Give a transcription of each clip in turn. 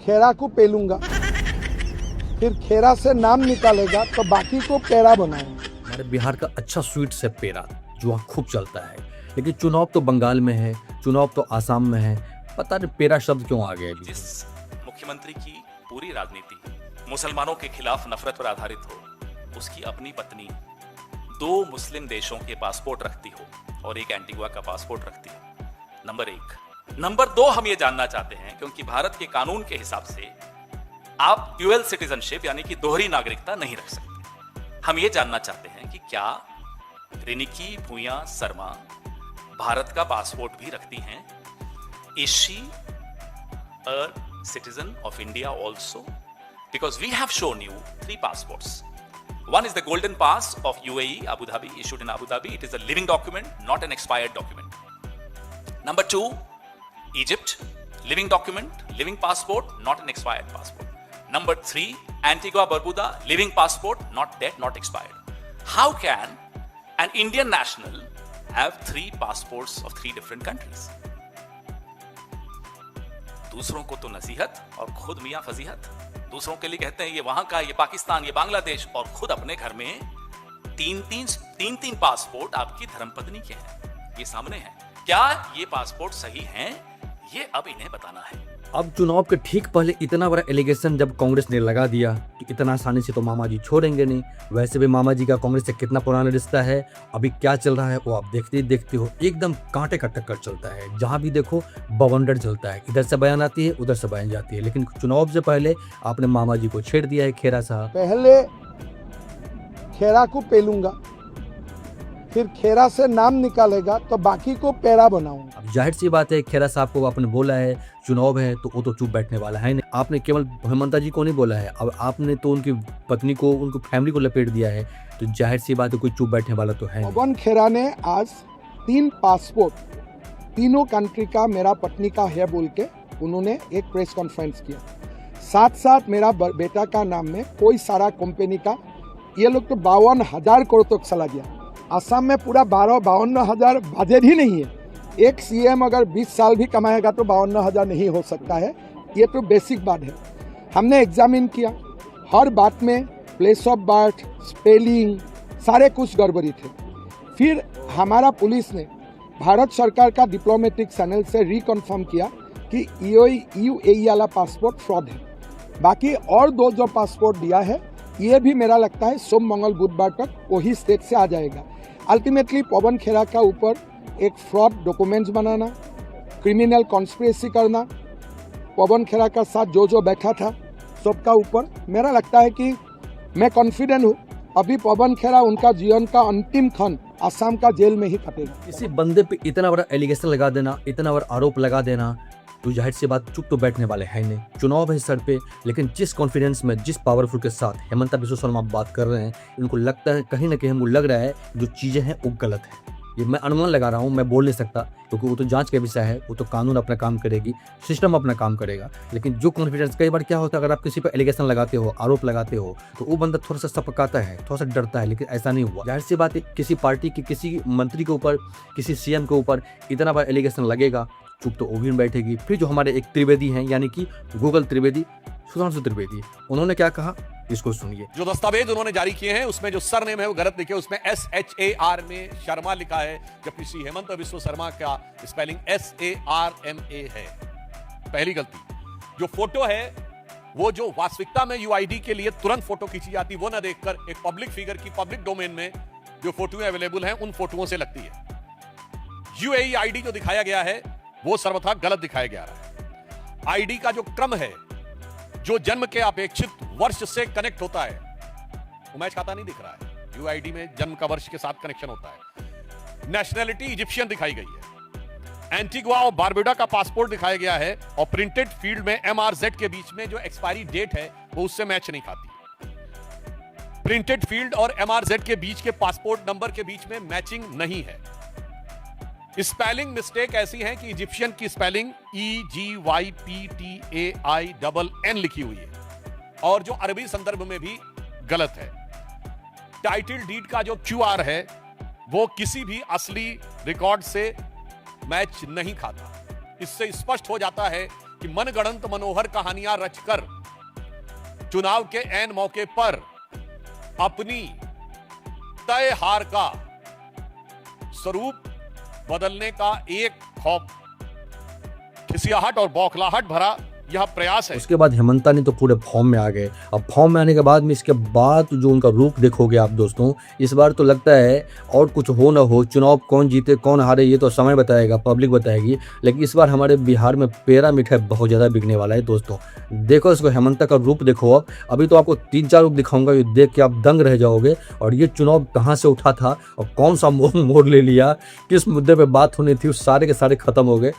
खेरा को पेलूंगा, फिर खेरा से नाम निकालेगा तो बाकी को पेड़ा बनाऊंगा। हमारे बिहार का अच्छा स्वीट्स है पेड़ा, जो वहाँ खूब चलता है। लेकिन चुनाव तो बंगाल में है, चुनाव तो आसाम में है, पता नहीं पेड़ा शब्द क्यों आ गया। जिस मुख्यमंत्री की पूरी राजनीति मुसलमानों के खिलाफ नफरत पर आधारित हो, उसकी अपनी पत्नी 2 मुस्लिम देशों के पासपोर्ट रखती हो और एक एंटीगुआ का पासपोर्ट रखती हो, नंबर 1। नंबर 2, हम ये जानना चाहते हैं क्योंकि भारत के कानून के हिसाब से आप ड्यूअल सिटीजनशिप यानी कि दोहरी नागरिकता नहीं रख सकते। हम ये जानना चाहते हैं कि क्या रिनिकी भूया शर्मा भारत का पासपोर्ट भी रखती हैं? Is she a citizen of India also? Because we have shown you 3 passports. One is the golden pass of UAE, Abu Dhabi, issued in Abu Dhabi. It is a living document, not an expired document. Number 2, Egypt, living document, living passport, not an expired passport. Number 3, Antigua Barbuda, living passport, not dead, not expired. How can an Indian national have 3 passports of 3 different countries? दूसरों को तो नसीहत और खुद मियां फजीहत। दूसरों के लिए कहते हैं ये वहां का, ये पाकिस्तान, ये बांग्लादेश, और खुद अपने घर में 3 पासपोर्ट आपकी धर्मपत्नी के हैं। ये सामने है। क्या ये पासपोर्ट सही हैं? ये अब इन्हें बताना है। अब चुनाव के ठीक पहले इतना बड़ा एलिगेशन जब कांग्रेस ने लगा दिया कि इतना आसानी से तो मामा जी छोड़ेंगे नहीं। वैसे भी मामा जी का कांग्रेस से कितना पुराना रिश्ता है, अभी क्या चल रहा है वो आप देखते ही देखते हो। एकदम कांटे का टक्कर चलता है, जहां भी देखो बवंडर चलता है। इधर से बयान आती है, उधर से बयान जाती है। लेकिन चुनाव से पहले आपने मामा जी को छेड़ दिया है खेरा साहब। पहले खेरा को पेलूंगा, फिर खेरा से नाम निकालेगा तो बाकी को पेड़ा बनाऊंगा। अब जाहिर सी बात है, खेरा साहब को आपने बोला है चुनाव है तो वो तो चुप बैठने वाला है नहीं। आपने केवल हेमंता जी को नहीं बोला है, अब आपने तो उनकी पत्नी को, उनको फैमिली को लपेट दिया है, तो जाहिर सी बात है कोई चुप बैठने वाला तो है नहीं। पवन खेरा ने आज 3 पासपोर्ट तीनों कंट्री का मेरा पत्नी का है बोल के उन्होंने एक प्रेस कॉन्फ्रेंस किया। साथ साथ मेरा बेटा का नाम में कोई सारा कंपनी का, ये लोग तो 52,000 करोड़ तक चला गया। असम में पूरा 52,000 बजट ही नहीं है। एक सीएम अगर 20 साल भी कमाएगा तो 52,000 नहीं हो सकता है। ये तो बेसिक बात है। हमने एग्जामिन किया, हर बात में प्लेस ऑफ बर्थ, स्पेलिंग, सारे कुछ गड़बड़ी थे। फिर हमारा पुलिस ने भारत सरकार का डिप्लोमेटिक चैनल से रिकन्फर्म किया कि यूएई वाला पासपोर्ट फ्रॉड है। बाकी और 2 जो पासपोर्ट दिया है, ये भी मेरा लगता है सोम मंगल बुधवार तक वही स्टेट से आ जाएगा। अल्टीमेटली पवन खेरा का ऊपर एक फ्रॉड डॉक्यूमेंट्स बनाना, क्रिमिनल कॉन्स्पिरेसी करना, पवन खेरा का साथ जो बैठा था सबका ऊपर मेरा लगता है कि मैं कॉन्फिडेंट हूँ अभी पवन खेरा उनका जीवन का अंतिम क्षण असम का जेल में ही कटेगा। किसी बंदे पे इतना बड़ा एलिगेशन लगा देना, इतना बड़ा आरोप लगा देना, तो जाहिर सी बात चुप तो बैठने वाले हैं नहीं। चुनाव है सर पे, लेकिन जिस कॉन्फिडेंस में, जिस पावरफुल के साथ हेमंता बिस्वा शर्मा बात कर रहे हैं, इनको लगता है कहीं ना कहीं हमको लग रहा है जो चीजें हैं वो गलत है। ये मैं अनुमान लगा रहा हूँ, मैं बोल नहीं सकता क्योंकि वो तो जांच का विषय है, वो तो कानून अपना काम करेगी, सिस्टम अपना काम करेगा। लेकिन जो कॉन्फिडेंस, कई बार क्या होता है, अगर आप किसी पर एलिगेशन लगाते हो, आरोप लगाते हो, तो वो बंदा थोड़ा सा सपकाता है, थोड़ा सा डरता है। लेकिन ऐसा नहीं हुआ। जाहिर सी बात है, किसी पार्टी के किसी मंत्री के ऊपर, किसी सीएम के ऊपर इतना बड़ा एलिगेशन लगेगा, चुप तो वो भी बैठेगी। फिर जो हमारे एक त्रिवेदी हैं, यानी कि गूगल त्रिवेदी, सुधांशु त्रिवेदी, उन्होंने क्या कहा, इसको सुनिए। जो दस्तावेज उन्होंने जारी किए हैं उसमें जो सरनेम है वो गलत लिखे, उसमें SHAR में शर्मा लिखा है, जबकि श्री हेमंत बिस्वा शर्मा का स्पेलिंग SARMA है। पहली गलती। जो फोटो है वो जो वास्तविकता में UID के लिए तुरंत फोटो खींची जाती, वो ना देखकर एक पब्लिक फिगर की पब्लिक डोमेन में जो फोटो अवेलेबल हैं उन फोटोओं से लगती है। UAE ID जो दिखाया गया है वो सर्वथा गलत दिखाया गया है। ID का जो क्रम है, जो जन्म के अपेक्षित वर्ष से कनेक्ट होता है, वो मैच खाता नहीं दिख रहा है। UID में जन्म का वर्ष के साथ कनेक्शन होता है। नेशनैलिटी इजिप्शियन दिखाई गई है। एंटीगुआ और बारबुडा का पासपोर्ट दिखाया गया है और प्रिंटेड फील्ड में MRZ के बीच में जो एक्सपायरी डेट है वो उससे मैच नहीं खाती। प्रिंटेड फील्ड और MRZ के बीच के पासपोर्ट नंबर के बीच में मैचिंग नहीं है। स्पेलिंग मिस्टेक ऐसी है कि इजिप्शियन की स्पेलिंग EGYPTAINN लिखी हुई है और जो अरबी संदर्भ में भी गलत है। टाइटल डीड का जो QR है वो किसी भी असली रिकॉर्ड से मैच नहीं खाता। इससे स्पष्ट हो जाता है कि मनगढ़ंत मनोहर कहानियां रचकर चुनाव के ऐन मौके पर अपनी तय हार का स्वरूप बदलने का एक खौफ, खिसियाहट और बौखलाहट भरा यह प्रयास है। उसके बाद हेमंता ने तो पूरे फॉर्म में आ गए। अब फॉर्म में आने के बाद में इसके बाद जो उनका रूप देखोगे आप दोस्तों, इस बार तो लगता है और कुछ हो ना हो, चुनाव कौन जीते कौन हारे ये तो समय बताएगा, पब्लिक बताएगी, लेकिन इस बार हमारे बिहार में पेड़ा मिठाई बहुत ज़्यादा बिकने वाला है दोस्तों। देखो इसको, हेमंता का रूप देखो। अब अभी तो आपको 3-4 रूप दिखाऊंगा, ये देख के आप दंग रह जाओगे। और ये चुनाव कहाँ से उठा था और कौन सा मोड़ ले लिया, किस मुद्दे पर बात होनी थी, उस सारे के सारे खत्म हो गए।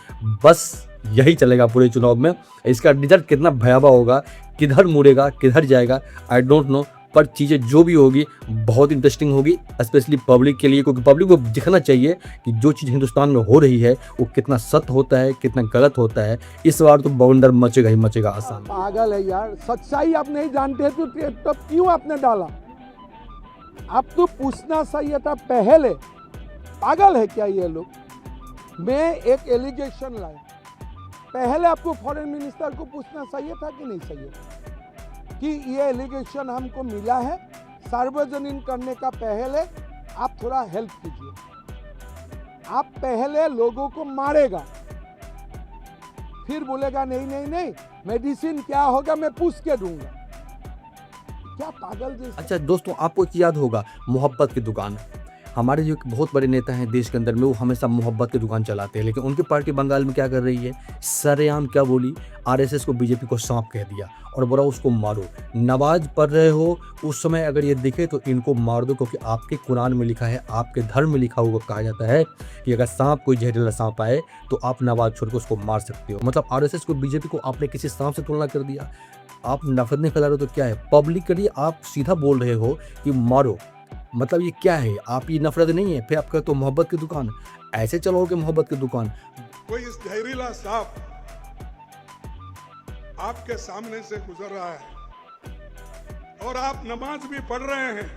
बस यही चलेगा पूरे चुनाव में। इसका रिजल्ट कितना भयावह होगा, किधर मुड़ेगा किधर जाएगा, आई डोंट नो, पर चीज़ें जो भी होगी बहुत इंटरेस्टिंग होगी, स्पेशली पब्लिक के लिए, क्योंकि पब्लिक को दिखना चाहिए कि जो चीज़ हिंदुस्तान में हो रही है वो कितना सत्य होता है, कितना गलत होता है। इस बार तो बवंडर मचेगा ही मचेगा आसाम। पागल है यार, सच्चाई आप नहीं जानते तो क्यों आपने डाला? आप तो पूछना चाहिए था पहले। पागल है क्या ये लोग? मैं एक एलिगेशन लाया, पहले आपको फॉरेन मिनिस्टर को पूछना चाहिए था कि नहीं चाहिए कि ये एलिगेशन हमको मिला है, सार्वजनिक करने का पहले आप थोड़ा हेल्प कीजिए। आप पहले लोगों को मारेगा, फिर बोलेगा नहीं नहीं नहीं मेडिसिन क्या होगा मैं पूछ के दूंगा। क्या पागल जैसे। अच्छा दोस्तों, आपको याद होगा मोहब्बत की दुकान, हमारे जो बहुत बड़े नेता हैं देश के अंदर में, वो हमेशा मोहब्बत की दुकान चलाते हैं, लेकिन उनकी पार्टी बंगाल में क्या कर रही है, सरेआम क्या बोली, आरएसएस को बीजेपी को सांप कह दिया और बोला उसको मारो। नमाज पढ़ रहे हो उस समय अगर ये दिखे तो इनको मार दो, क्योंकि आपके कुरान में लिखा है, आपके धर्म में लिखा हुआ कहा जाता है कि अगर सांप कोई जहरीला सांप आए तो आप नमाज छोड़ के उसको मार सकते हो। मतलब आरएसएस को बीजेपी को आपने किसी सांप से तुलना कर दिया। आप नफरत नहीं फैला रहे हो तो क्या है, पब्लिक के लिए आप सीधा बोल रहे हो कि मारो, मतलब ये क्या है? आप ये नफरत नहीं है, फिर आप कहते हो मोहब्बत की दुकान। ऐसे चलोगे मोहब्बत की दुकान? कोई इस जहरीला सांप आपके सामने से गुजर रहा है और आप नमाज भी पढ़ रहे हैं,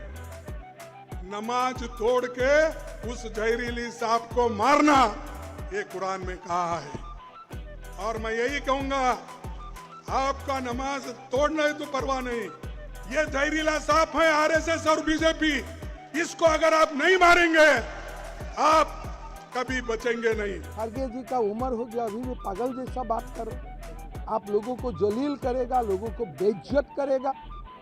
नमाज तोड़ के उस जहरीली सांप को मारना ये कुरान में कहा है। और मैं यही कहूंगा, आपका नमाज तोड़ना है तो परवाह नहीं, ये जहरीला सांप है आरएसएस और बीजेपी, इसको अगर आप नहीं मारेंगे आप कभी बचेंगे नहीं। खड़गे जी का उम्र हो गया, अभी भी पागल जैसा बात कर रहे। आप लोगों को जलील करेगा, लोगों को बेइज्जत करेगा।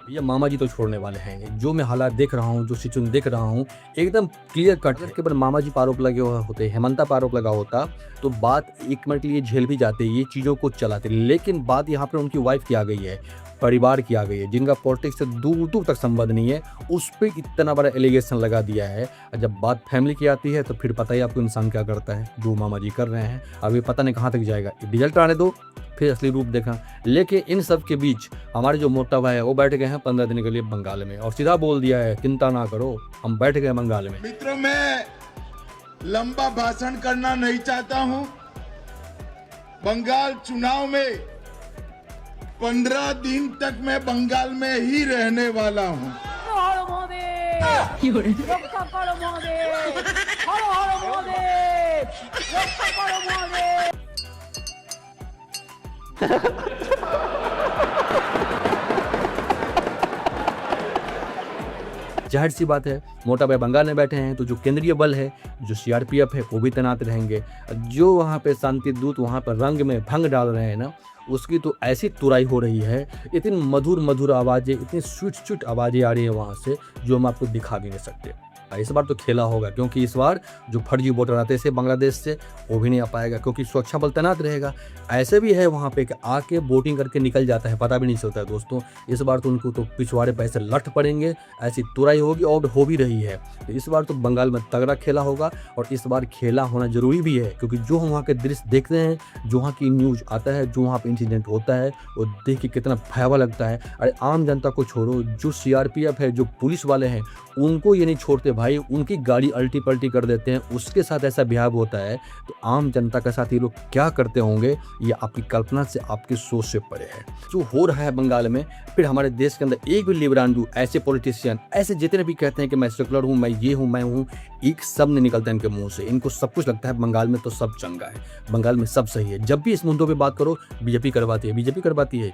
ये मामा जी तो छोड़ने वाले हैं। जो मैं हालात देख रहा हूँ, जो सिचुएशन देख रहा हूँ, एकदम क्लियर कट है। केवल मामा जी पर आरोप लगे हुए होते, हेमंता पर आरोप लगा होता तो बात एक मिनट के लिए झेल भी जाते, ये चीज़ों को चलाते, लेकिन बात यहाँ पर उनकी वाइफ की आ गई है, परिवार की आ गई है, जिनका पॉलिटिक्स से दूर दूर तक संबंध नहीं है, उस पर इतना बड़ा एलिगेशन लगा दिया है। और जब बात फैमिली की आती है तो फिर पता ही आपको इंसान क्या करता है, जो मामा जी कर रहे हैं। अभी पता नहीं कहाँ तक जाएगा, रिजल्ट आने दो फिर असली रूप देखा। लेकिन इन सब के बीच हमारे जो मोटा भाई है वो बैठ गए हैं 15 दिन के लिए बंगाल में, और सीधा बोल दिया है चिंता ना करो, हम बैठ गए बंगाल में। मित्रों, मैं लंबा भाषण करना नहीं चाहता हूं। बंगाल चुनाव में 15 दिन तक मैं बंगाल में ही रहने वाला हूं। जाहिर सी बात है, मोटा भाई बंगाल में बैठे हैं तो जो केंद्रीय बल है, जो सीआरपीएफ है, वो भी तैनात रहेंगे। जो वहाँ पे शांति दूत वहाँ पर रंग में भंग डाल रहे हैं ना, उसकी तो ऐसी तुराई हो रही है, इतनी मधुर मधुर आवाज़ें, इतनी स्वीट स्वीट आवाज़ें आ रही है वहाँ से, जो हम आपको दिखा भी नहीं सकते। इस बार तो खेला होगा, क्योंकि इस बार जो फर्जी वोटर आते थे बांग्लादेश से वो भी नहीं आ पाएगा, क्योंकि सुरक्षा बल तैनात रहेगा। ऐसे भी है वहाँ पे कि आके वोटिंग करके निकल जाता है, पता भी नहीं चलता है दोस्तों। इस बार तो उनको तो पिछवाड़े पैसे लट पड़ेंगे, ऐसी तुराई होगी और हो भी रही है। तो इस बार तो बंगाल में तगड़ा खेला होगा, और इस बार खेला होना जरूरी भी है, क्योंकि जो हम वहाँ के दृश्य देखते हैं, जो वहाँ की न्यूज़ आता है, जो वहाँ पर इंसिडेंट होता है, वो देख के कितना भयावह लगता है। अरे आम जनता को छोड़ो, जो सीआरपीएफ है, जो पुलिस वाले हैं, उनको ये नहीं छोड़ते भाई उनकी गाड़ी अल्टी पल्टी कर देते हैं, उसके साथ ऐसा बिहेव होता है, तो आम जनता के साथ ये लोग क्या करते होंगे, ये आपकी कल्पना से, आपकी सोच से परे है। जो हो रहा है बंगाल में, फिर हमारे देश के अंदर एक भी लिबरांडू, ऐसे पॉलिटिशियन, ऐसे जितने भी कहते हैं कि मैं सेकुलर हूँ, मैं ये हूँ, मैं हूँ, एक सब नहीं निकलता इनके मुंह से। इनको सब कुछ लगता है बंगाल में तो सब चंगा है, बंगाल में सब सही है। जब भी इस मुद्दों पे बात करो, बीजेपी करवाती है, बीजेपी करवाती है।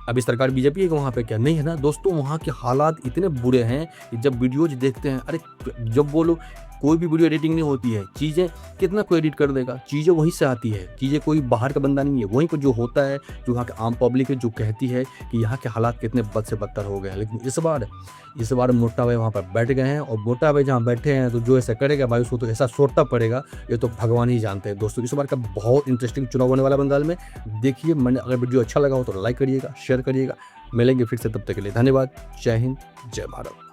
अभी सरकार बीजेपी है कि वहाँ पे क्या नहीं है ना दोस्तों। वहाँ के हालात इतने बुरे हैं कि जब वीडियोज देखते हैं, अरे जब बोलो कोई भी वीडियो एडिटिंग नहीं होती है, चीज़ें कितना कोई एडिट कर देगा, चीज़ें वहीं से आती है, चीज़ें कोई बाहर का बंदा नहीं है, वहीं पर जो होता है, जो वहाँ के आम पब्लिक है, जो कहती है कि यहाँ के हालात कितने बद से बदतर हो गए हैं। लेकिन इस बार मोटा भाई वहाँ पर बैठ गए हैं, और मोटा भाई जहाँ बैठे हैं तो जो ऐसा करेगा भाई उसको तो ऐसा सोचता पड़ेगा, ये तो भगवान ही जानते हैं। दोस्तों इस बार का बहुत इंटरेस्टिंग चुनाव होने वाला बंगाल में, देखिए। मैंने अगर वीडियो अच्छा लगा हो तो लाइक करिएगा, शेयर करिएगा। मिलेंगे फिर से, तब तक के लिए धन्यवाद। जय हिंद, जय भारत।